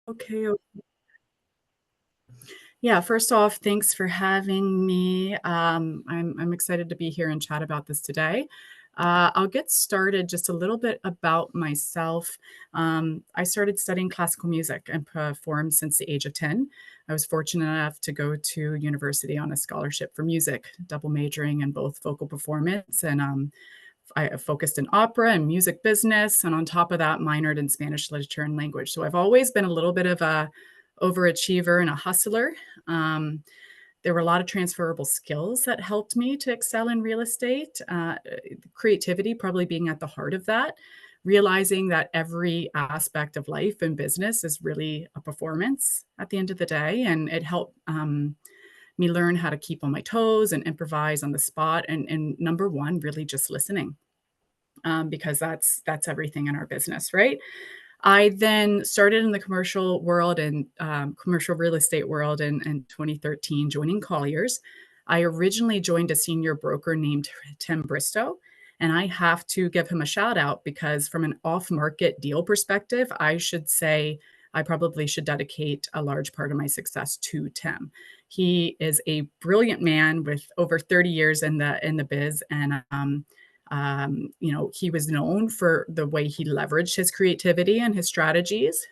Okay. Yeah, first off, thanks for having me. I'm excited to be here and chat about this today. I'll get started just a little bit about myself. I started studying classical music and performed since the age of 10. I was fortunate enough to go to university on a scholarship for music, double majoring in both vocal performance and I focused in opera and music business, and on top of that, minored in Spanish literature and language. So I've always been a little bit of a overachiever and a hustler. Um, there were a lot of transferable skills that helped me to excel in real estate. Creativity probably being at the heart of that. Realizing that every aspect of life and business is really a performance at the end of the day, and it helped me learn how to keep on my toes and improvise on the spot. And number one, really just listening, because that's everything in our business, right? I then started in the commercial world and commercial real estate world in 2013, joining Colliers. I originally joined a senior broker named Tim Bristow, and I have to give him a shout out because, from an off market deal perspective, I should say I probably should dedicate a large part of my success to Tim. He is a brilliant man with over 30 years in the biz, and he was known for the way he leveraged his creativity and his strategies.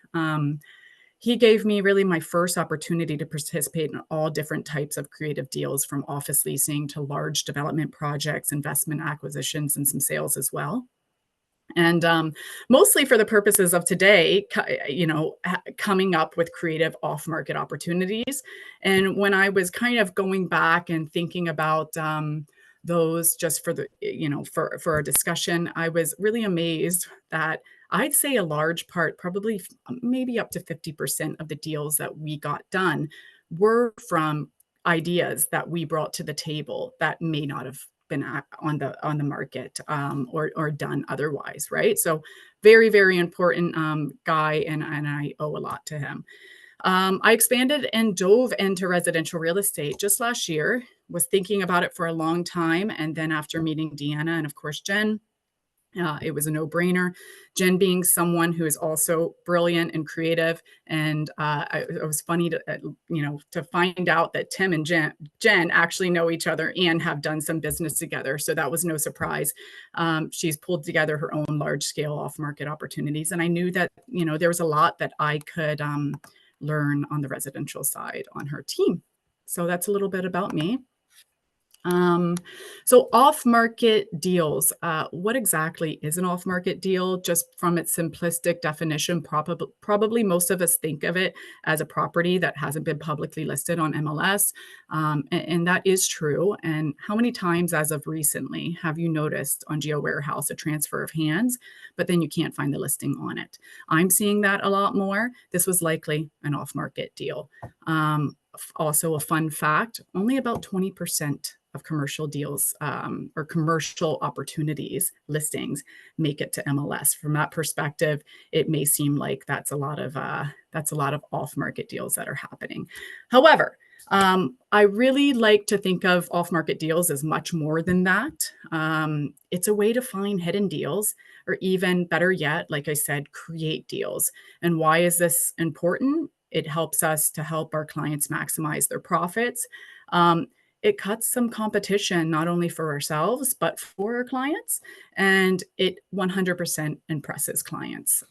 He gave me really my first opportunity to participate in all different types of creative deals, from office leasing to large development projects, investment acquisitions, and some sales as well. And mostly for the purposes of today, coming up with creative off-market opportunities. And when I was kind of going back and thinking about those, just for the, for our discussion, I was really amazed that I'd say a large part, probably maybe up to 50% of the deals that we got done were from ideas that we brought to the table that may not have been on the market, or done otherwise, right? So very, very important guy, and I owe a lot to him. I expanded and dove into residential real estate just last year. Was thinking about it for a long time, and then after meeting Deanna and of course Jen, it was a no-brainer. Jen being someone who is also brilliant and creative, and it was funny to find out that Tim and Jen actually know each other and have done some business together. So that was no surprise. She's pulled together her own large-scale off-market opportunities, and I knew that there was a lot that I could learn on the residential side on her team. So that's a little bit about me. So off-market deals, what exactly is an off-market deal? Just from its simplistic definition, probably most of us think of it as a property that hasn't been publicly listed on MLS. And that is true. And how many times as of recently have you noticed on Geo Warehouse a transfer of hands, but then you can't find the listing on it? I'm seeing that a lot more. This was likely an off-market deal. Also, a fun fact, only about 20% of commercial deals, or commercial opportunities listings, make it to MLS. From that perspective, it may seem like that's a lot of off-market deals that are happening. However, I really like to think of off-market deals as much more than that. It's a way to find hidden deals, or even better yet, like I said, create deals. And why is this important? It helps us to help our clients maximize their profits. It cuts some competition, not only for ourselves, but for our clients. And it 100% impresses clients.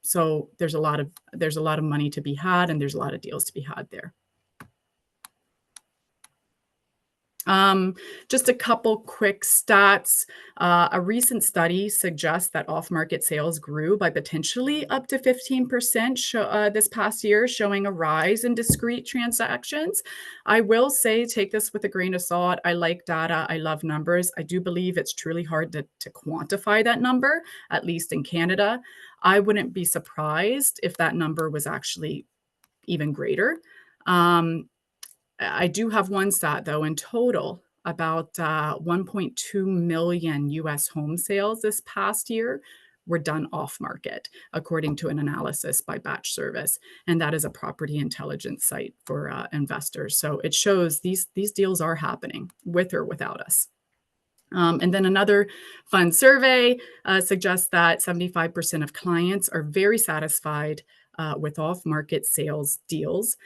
So there's a lot of money to be had, and there's a lot of deals to be had there. Just a couple quick stats. A recent study suggests that off-market sales grew by potentially up to 15% this past year, showing a rise in discrete transactions. I will say, take this with a grain of salt. I like data. I love numbers. I do believe it's truly hard to quantify that number, at least in Canada. I wouldn't be surprised if that number was actually even greater. I do have one stat, though. In total, about 1.2 million US home sales this past year were done off market, according to an analysis by Batch Service. And that is a property intelligence site for investors. So it shows these deals are happening with or without us. And then another fun survey suggests that 75% of clients are very satisfied with off-market sales deals.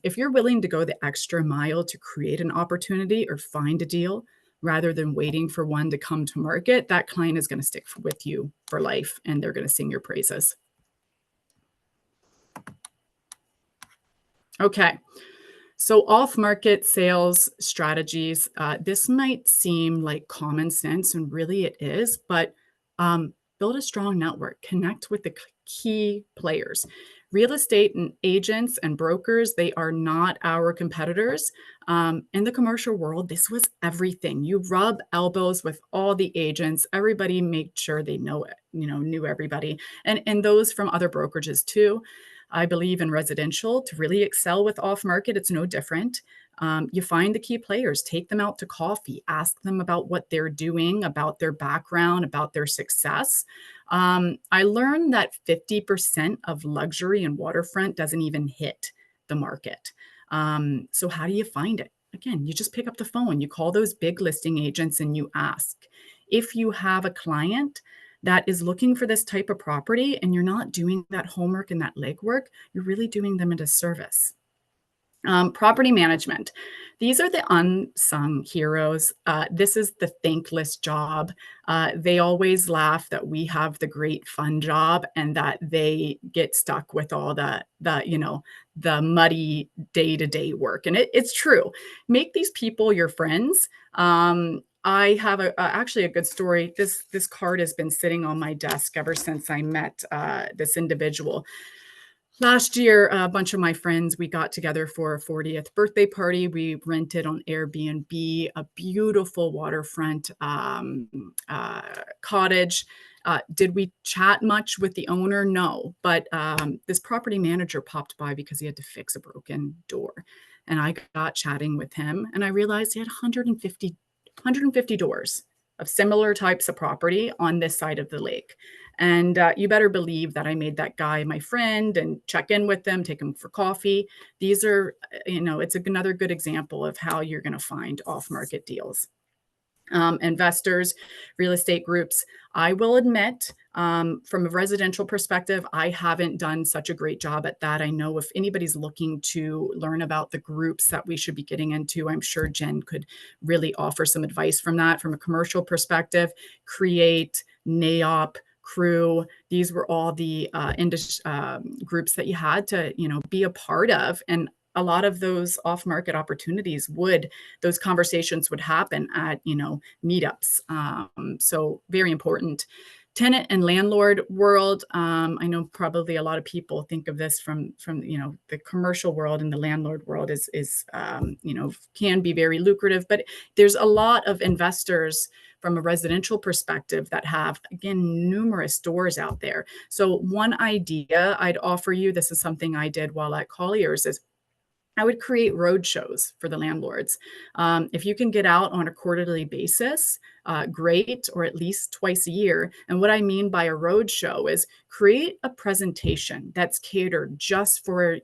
If you're willing to go the extra mile to create an opportunity or find a deal rather than waiting for one to come to market, that client is going to stick with you for life and they're going to sing your praises. Okay. So, off market sales strategies, this might seem like common sense, and really it is, but build a strong network, connect with the key players. Real estate and agents and brokers, they are not our competitors. In the commercial world, this was everything. You rub elbows with all the agents. Everybody made sure they know it, knew everybody, and those from other brokerages too. I believe in residential to really excel with off market. It's no different. You find the key players, take them out to coffee, ask them about what they're doing, about their background, about their success. I learned that 50% of luxury and waterfront doesn't even hit the market. So, how do you find it? Again, you just pick up the phone, you call those big listing agents, and you ask. If you have a client that is looking for this type of property and you're not doing that homework and that legwork, you're really doing them a disservice. Property management. These are the unsung heroes. This is the thankless job. They always laugh that we have the great fun job and that they get stuck with all the muddy day-to-day work. And it's true. Make these people your friends. I have actually a good story. This card has been sitting on my desk ever since I met this individual. Last year, a bunch of my friends, we got together for a 40th birthday party. We rented on Airbnb a beautiful waterfront cottage. Did we chat much with the owner? No, but this property manager popped by because he had to fix a broken door. And I got chatting with him and I realized he had 150 doors of similar types of property on this side of the lake. And you better believe that I made that guy my friend and check in with them, take him for coffee. These are, it's another good example of how you're going to find off market deals. Investors, real estate groups. I will admit, from a residential perspective, I haven't done such a great job at that. I know if anybody's looking to learn about the groups that we should be getting into, I'm sure Jen could really offer some advice from that. From a commercial perspective, Create, NAIOP, Crew. These were all the groups that you had to, be a part of. And a lot of those off-market opportunities those conversations would happen at, meetups. So very important. Tenant and landlord world. I know probably a lot of people think of this from the commercial world, and the landlord world is can be very lucrative, but there's a lot of investors from a residential perspective that have, again, numerous doors out there. So one idea I'd offer you, this is something I did while at Colliers, is I would create road shows for the landlords. If you can get out on a quarterly basis, great, or at least twice a year. And what I mean by a road show is create a presentation that's catered just for,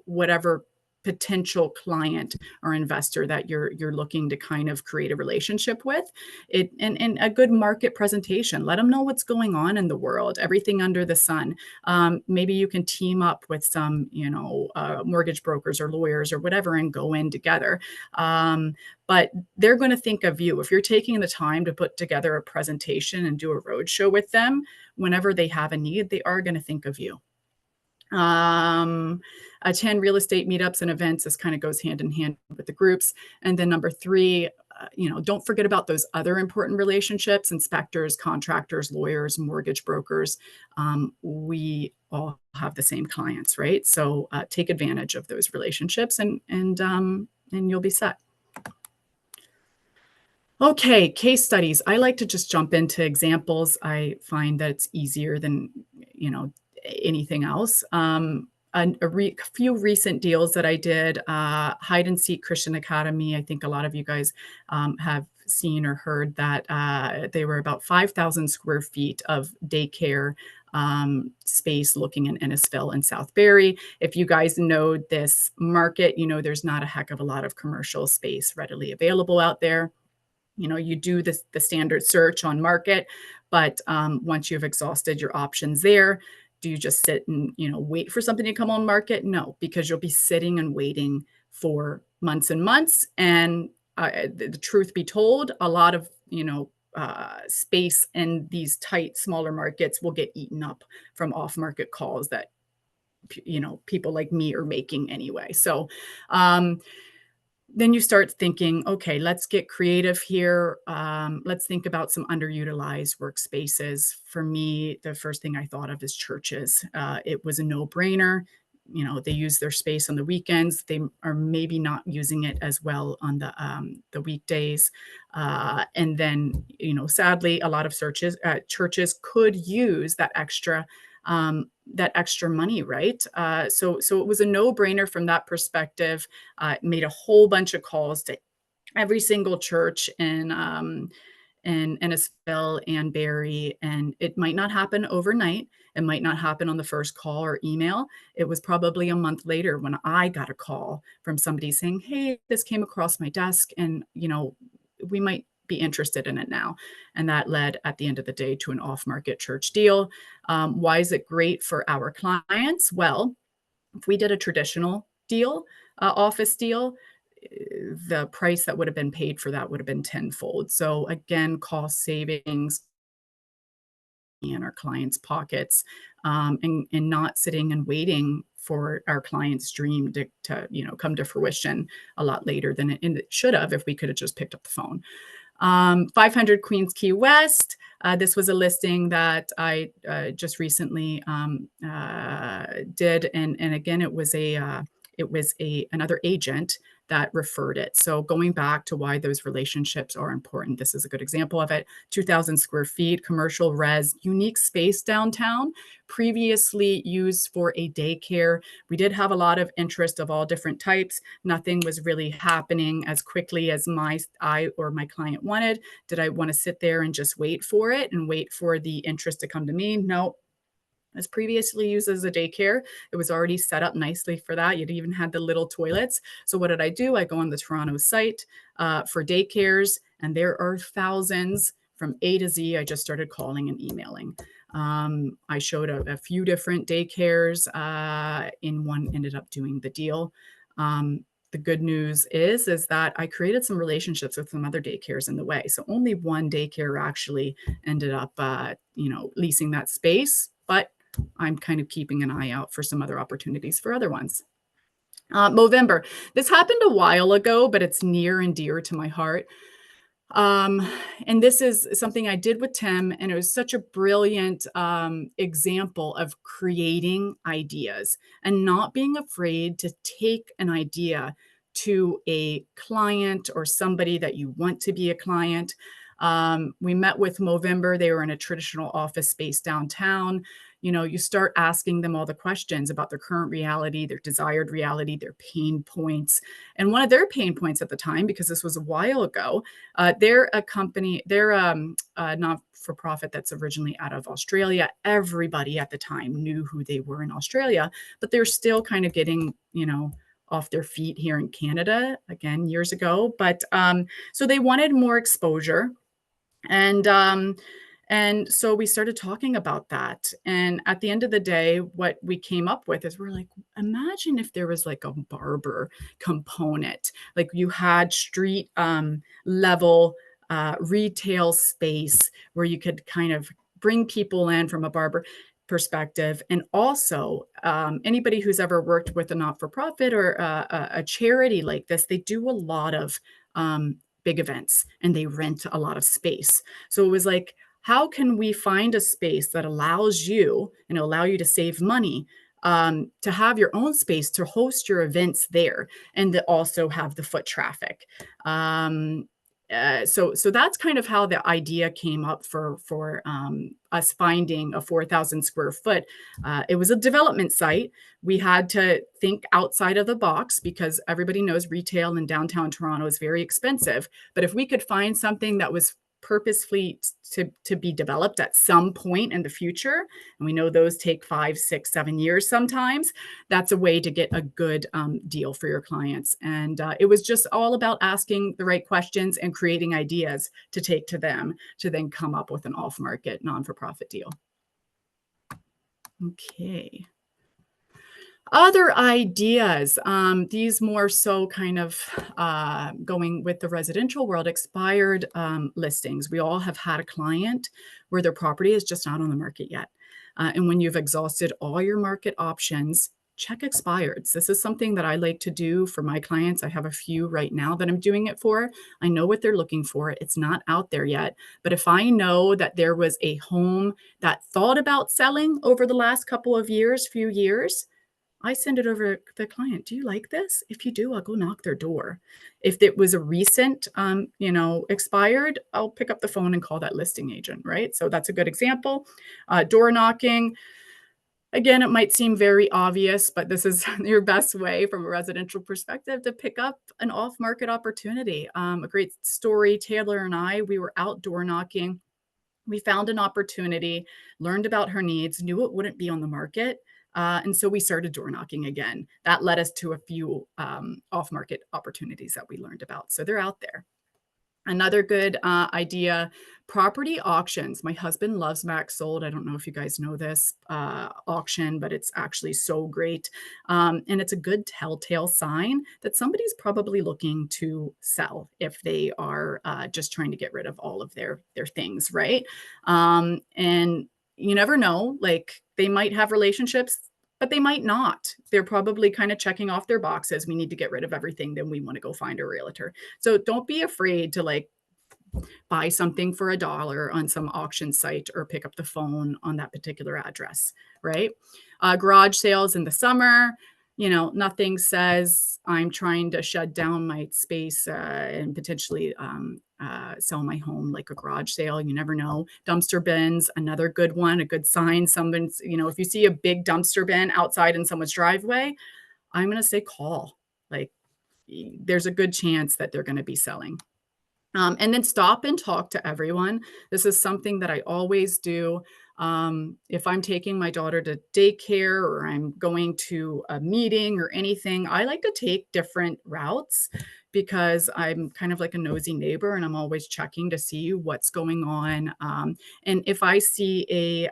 whatever potential client or investor that you're looking to kind of create a relationship with. And a good market presentation. Let them know what's going on in the world, everything under the sun. Maybe you can team up with some, mortgage brokers or lawyers or whatever and go in together. But they're going to think of you. If you're taking the time to put together a presentation and do a roadshow with them, whenever they have a need, they are going to think of you. Attend real estate meetups and events. This kind of goes hand in hand with the groups. And then number 3, don't forget about those other important relationships: inspectors, contractors, lawyers, mortgage brokers. We all have the same clients, right? So take advantage of those relationships and you'll be set. Okay, case studies. I like to just jump into examples. I find that it's easier than, anything else. A few recent deals that I did, Hide and Seek Christian Academy. I think a lot of you guys have seen or heard that they were about 5,000 square feet of daycare space looking in Innisfil and Southbury. If you guys know this market, there's not a heck of a lot of commercial space readily available out there. You do the standard search on market, but once you've exhausted your options there, Do you just sit and, wait for something to come on market? No, because you'll be sitting and waiting for months and months. And the truth be told, a lot of, space in these tight, smaller markets will get eaten up from off market calls that, people like me are making anyway. So, then you start thinking, okay, let's get creative here. Let's think about some underutilized workspaces. For me, the first thing I thought of is churches. It was a no-brainer. They use their space on the weekends. They are maybe not using it as well on the weekdays. And then, sadly, a lot of churches could use that extra money, right? So it was a no-brainer from that perspective. Made a whole bunch of calls to every single church in Ennisville and Barrie, and it might not happen overnight. It might not happen on the first call or email. It was probably a month later when I got a call from somebody saying, "Hey, this came across my desk, and we might be interested in it now." And that led, at the end of the day, to an off-market church deal. Why is it great for our clients? Well, if we did a traditional deal, office deal, the price that would have been paid for that would have been tenfold. So again, cost savings in our clients' pockets, and not sitting and waiting for our client's dream to come to fruition a lot later than it should have if we could have just picked up the phone. 500 Queens Key West. This was a listing that I just recently did, and again, it was another agent that referred it. So going back to why those relationships are important, this is a good example of it. 2,000 square feet, commercial res, unique space downtown, previously used for a daycare. We did have a lot of interest of all different types. Nothing was really happening as quickly as I or my client wanted. Did I want to sit there and just wait for it and wait for the interest to come to me? No. It was previously used as a daycare. It was already set up nicely for that. You'd even had the little toilets. So what did I do? I go on the Toronto site for daycares, and there are thousands from A to Z. I just started calling and emailing. I showed a few different daycares. In one ended up doing the deal. The good news is that I created some relationships with some other daycares in the way. So only one daycare actually ended up, leasing that space, but I'm kind of keeping an eye out for some other opportunities for other ones. Movember. This happened a while ago, but it's near and dear to my heart. Um, and this is something I did with Tim, and it was such a brilliant example of creating ideas and not being afraid to take an idea to a client or somebody that you want to be a client. We met with Movember. They were in a traditional office space downtown. You start asking them all the questions about their current reality, their desired reality, their pain points. And one of their pain points at the time, because this was a while ago, they're a company, they're a not-for-profit that's originally out of Australia. Everybody at the time knew who they were in Australia, but they're still kind of getting, off their feet here in Canada, again, years ago. But so they wanted more exposure. And so we started talking about that. And at the end of the day, what we came up with is we're like, imagine if there was like a barber component, like you had street level retail space where you could kind of bring people in from a barber perspective. And also, anybody who's ever worked with a not-for-profit or a charity like this, they do a lot of big events and they rent a lot of space. So it was like, how can we find a space that allows you and allow you to save money, to have your own space to host your events there and to also have the foot traffic? So that's kind of how the idea came up for us finding a 4,000 square foot. It was a development site. We had to think outside of the box because everybody knows retail in downtown Toronto is very expensive. But if we could find something that was purposefully to be developed at some point in the future, and we know those take 5, 6, 7 years sometimes, that's a way to get a good deal for your clients. And it was just all about asking the right questions and creating ideas to take to them to then come up with an off-market non-for-profit deal. Okay. Other ideas, these more so kind of going with the residential world, expired listings. We all have had a client where their property is just not on the market yet. And when you've exhausted all your market options, check expireds. This is something that I like to do for my clients. I have a few right now that I'm doing it for. I know what they're looking for. It's not out there yet. But if I know that there was a home that thought about selling over the last couple of years, few years, I send it over to the client. Do you like this? If you do, I'll go knock their door. If it was a recent, expired, I'll pick up the phone and call that listing agent, right? So that's a good example. Door knocking. Again, it might seem very obvious, but this is your best way from a residential perspective to pick up an off-market opportunity. A great story, Taylor and I, we were out door knocking. We found an opportunity, learned about her needs, knew it wouldn't be on the market. And so we started door knocking again. That led us to a few off market opportunities that we learned about. So they're out there. Another good idea, property auctions. My husband loves Max Sold. I don't know if you guys know this auction, but it's actually so great. And it's a good telltale sign that somebody's probably looking to sell if they are just trying to get rid of all of their things, right? And you never know, like they might have relationships, but they might not. They're probably kind of checking off their boxes. We need to get rid of everything. Then we want to go find a realtor. So don't be afraid to like buy something for $1 on some auction site or pick up the phone on that particular address, right? Garage sales in the summer, nothing says I'm trying to shut down my space and potentially sell my home like a garage sale. You never know. Dumpster bins, another good one, a good sign. Someone's, if you see a big dumpster bin outside in someone's driveway, I'm going to say call. Like, there's a good chance that they're going to be selling. And then stop and talk to everyone. This is something that I always do. If I'm taking my daughter to daycare or I'm going to a meeting or anything, I like to take different routes because I'm kind of like a nosy neighbor and I'm always checking to see what's going on. And if I see a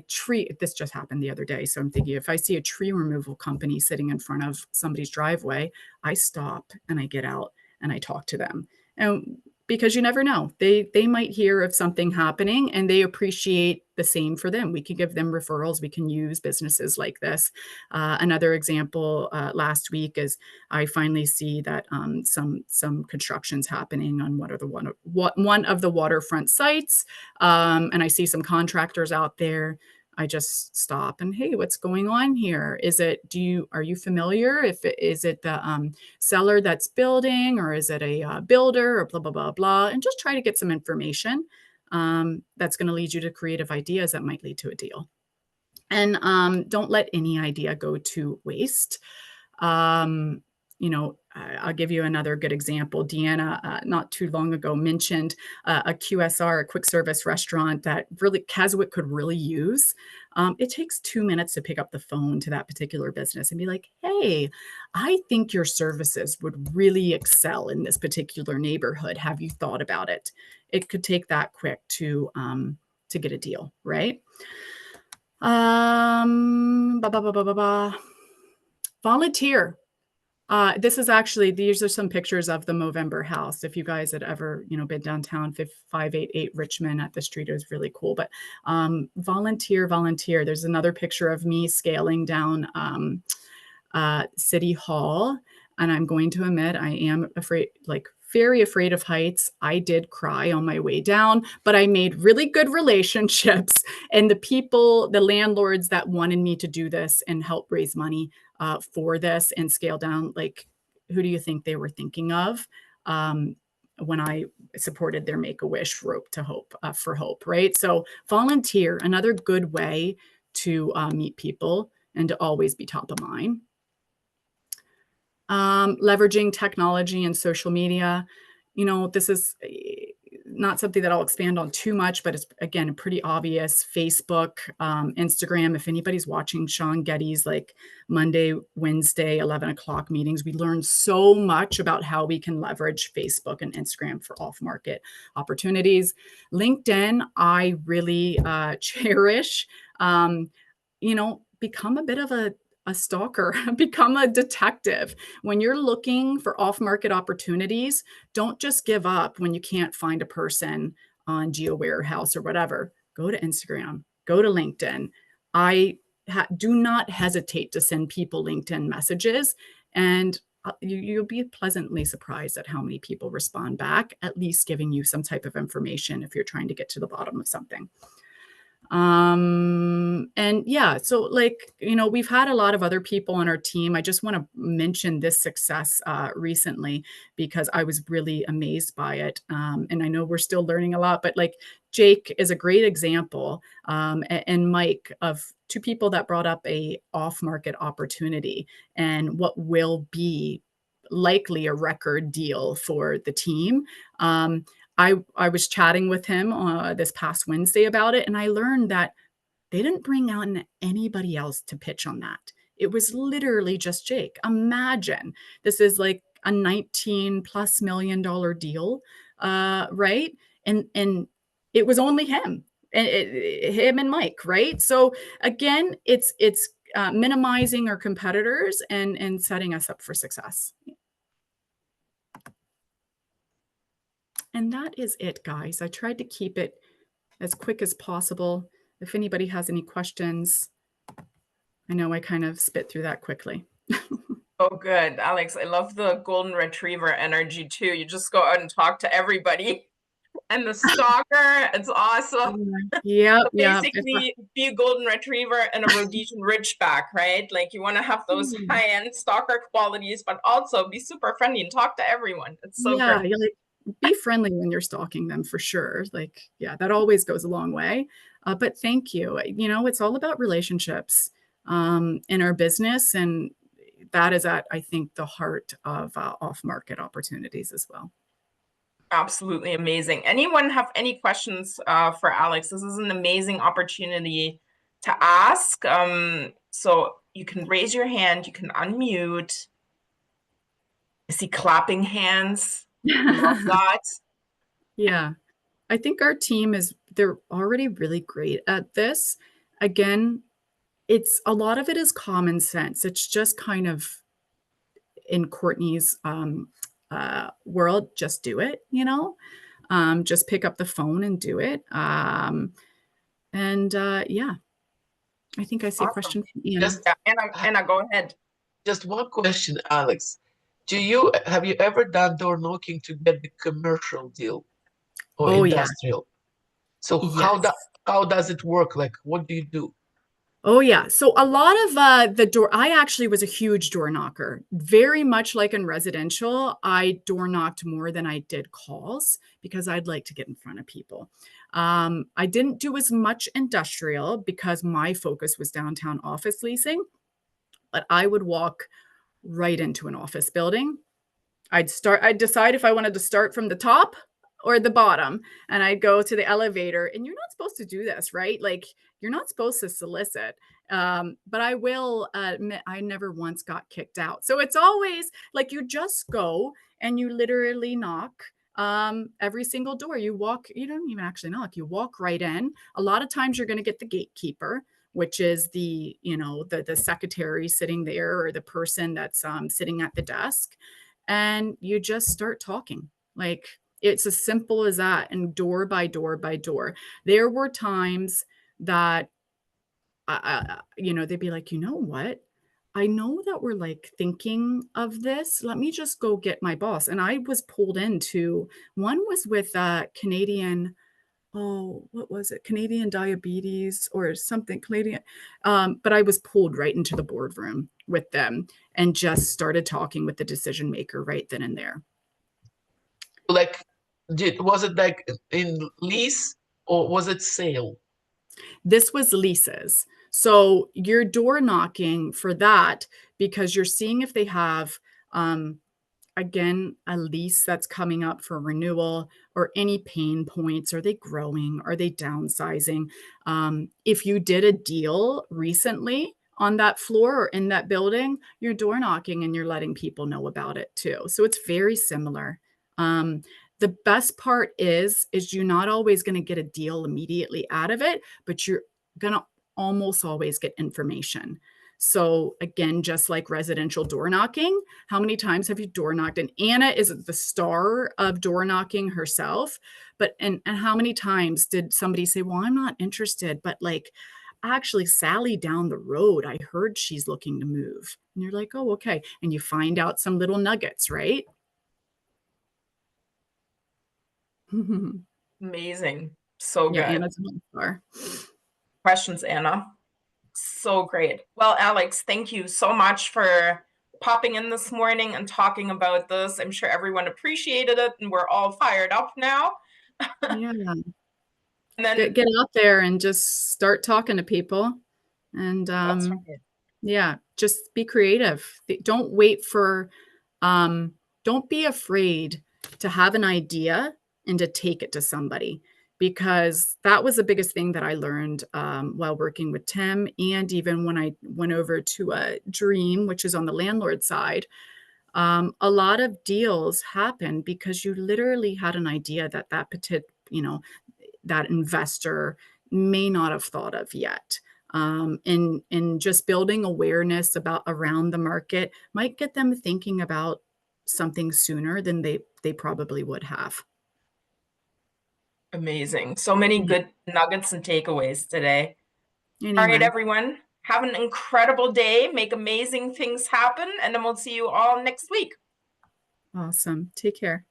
tree, this just happened the other day. So I'm thinking if I see a tree removal company sitting in front of somebody's driveway, I stop and I get out and I talk to them. And because you never know, they might hear of something happening and they appreciate the same for them. We can give them referrals. We can use businesses like this. Another example last week is I finally see that some construction's happening on one of the waterfront sites, and I see some contractors out there. I just stop and, hey, what's going on here? Are you familiar? Is it the seller that's building, or is it a builder, or blah, blah, blah, blah, and just try to get some information that's going to lead you to creative ideas that might lead to a deal. And don't let any idea go to waste. I'll give you another good example. Deanna, not too long ago, mentioned a QSR, a quick service restaurant that really Keswick could really use. It takes 2 minutes to pick up the phone to that particular business and be like, hey, I think your services would really excel in this particular neighborhood. Have you thought about it? It could take that quick to get a deal, right? Volunteer. These are some pictures of the Movember house. If you guys had ever, been downtown, 588 Richmond at the street, it was really cool. But volunteer. There's another picture of me scaling down City Hall. And I'm going to admit, I am very afraid of heights. I did cry on my way down, but I made really good relationships. And the landlords that wanted me to do this and help raise money for this and scale down, like, who do you think they were thinking of when I supported their Make-A-Wish rope to hope for hope, right? So volunteer, another good way to meet people and to always be top of mind. Leveraging technology and social media. This is not something that I'll expand on too much, but it's, again, pretty obvious. Facebook, Instagram. If anybody's watching Sean Getty's like Monday, Wednesday, 11 o'clock meetings, we learn so much about how we can leverage Facebook and Instagram for off-market opportunities. LinkedIn, I really cherish. Become a bit of a stalker, become a detective. When you're looking for off-market opportunities, don't just give up when you can't find a person on Geo Warehouse or whatever. Go to Instagram, go to LinkedIn. I do not hesitate to send people LinkedIn messages, and you'll be pleasantly surprised at how many people respond back, at least giving you some type of information if you're trying to get to the bottom of something. And yeah, so we've had a lot of other people on our team. I just want to mention this success recently because I was really amazed by it. And I know we're still learning a lot, but like Jake is a great example, and Mike, of two people that brought up a off-market opportunity and what will be likely a record deal for the team. I was chatting with him this past Wednesday about it, and I learned that they didn't bring on anybody else to pitch on that. It was literally just Jake. Imagine this is like a $19+ million deal, right? And it was only him, and him and Mike, right? So again, it's minimizing our competitors and setting us up for success. And that is it, guys. I tried to keep it as quick as possible. If anybody has any questions, I know I kind of spit through that quickly. Oh, good, Alex. I love the golden retriever energy too. You just go out and talk to everybody. And the stalker, it's awesome. Yeah, So yeah. basically, be a golden retriever and a Rhodesian Ridgeback, right? Like you want to have those high-end stalker qualities, but also be super friendly and talk to everyone. It's so Yeah, great. be friendly when you're stalking them for sure. Like, yeah, that always goes a long way. But thank you. It's all about relationships in our business, and that is at, I think, the heart of off-market opportunities as well. Absolutely amazing. Anyone have any questions for Alex? This is an amazing opportunity to ask. So you can raise your hand, you can unmute. I see clapping hands. Love that. Yeah. I think our team they're already really great at this. Again, a lot of it is common sense. It's just kind of in Courtney's world, just do it, just pick up the phone and do it. Yeah, I think I see a question from Anna. Just Anna, go ahead. Just one question, Alex. Have you ever done door knocking to get the commercial deal or industrial? Yeah. So yes. how does it work? Like, what do you do? Oh, yeah. So a lot of the door, I actually was a huge door knocker. Very much like in residential, I door knocked more than I did calls because I'd like to get in front of people. I didn't do as much industrial because my focus was downtown office leasing, but I would walk right into an office building. I'd decide if I wanted to start from the top or the bottom, and I'd go to the elevator. And you're not supposed to do this, right? Like, you're not supposed to solicit. But I will admit I never once got kicked out. So it's always like you just go and you literally knock every single door. You don't even actually knock, you walk right in. A lot of times you're going to get the gatekeeper, which is the secretary sitting there, or the person that's sitting at the desk, and you just start talking. Like, it's as simple as that, and door by door by door. There were times that they'd be like, you know what? I know that we're like thinking of this. Let me just go get my boss. And I was pulled into one was with Canadian. Oh, what was it? Canadian diabetes or something Canadian. But I was pulled right into the boardroom with them and just started talking with the decision maker right then and there. Like, was it like in lease or was it sale? This was leases. So you're door knocking for that because you're seeing if they have again, a lease that's coming up for renewal, or any pain points. Are they growing? Are they downsizing? If you did a deal recently on that floor or in that building, you're door knocking and you're letting people know about it too. So it's very similar. The best part is you're not always going to get a deal immediately out of it, but you're going to almost always get information. So again, just like residential door knocking, how many times have you door knocked? And Anna is the star of door knocking herself. But and how many times did somebody say, well, I'm not interested, but like actually Sally down the road, I heard she's looking to move. And you're like, oh, okay. And you find out some little nuggets, right? Amazing. So Yeah, good. Anna's a star. Questions, Anna? So great. Well, Alex, thank you so much for popping in this morning and talking about this. I'm sure everyone appreciated it, and we're all fired up now. Yeah. And then Get out there and just start talking to people. And that's right. yeah, just be creative. Don't wait for, don't be afraid to have an idea and to take it to somebody, because that was the biggest thing that I learned while working with Tim. And even when I went over to Dream, which is on the landlord side, a lot of deals happen because you literally had an idea that that investor may not have thought of yet. And just building awareness about around the market might get them thinking about something sooner than they probably would have. Amazing. So many good nuggets and takeaways today. All right, Anyway, everyone. Have an incredible day. Make amazing things happen. And then we'll see you all next week. awesome. Take care.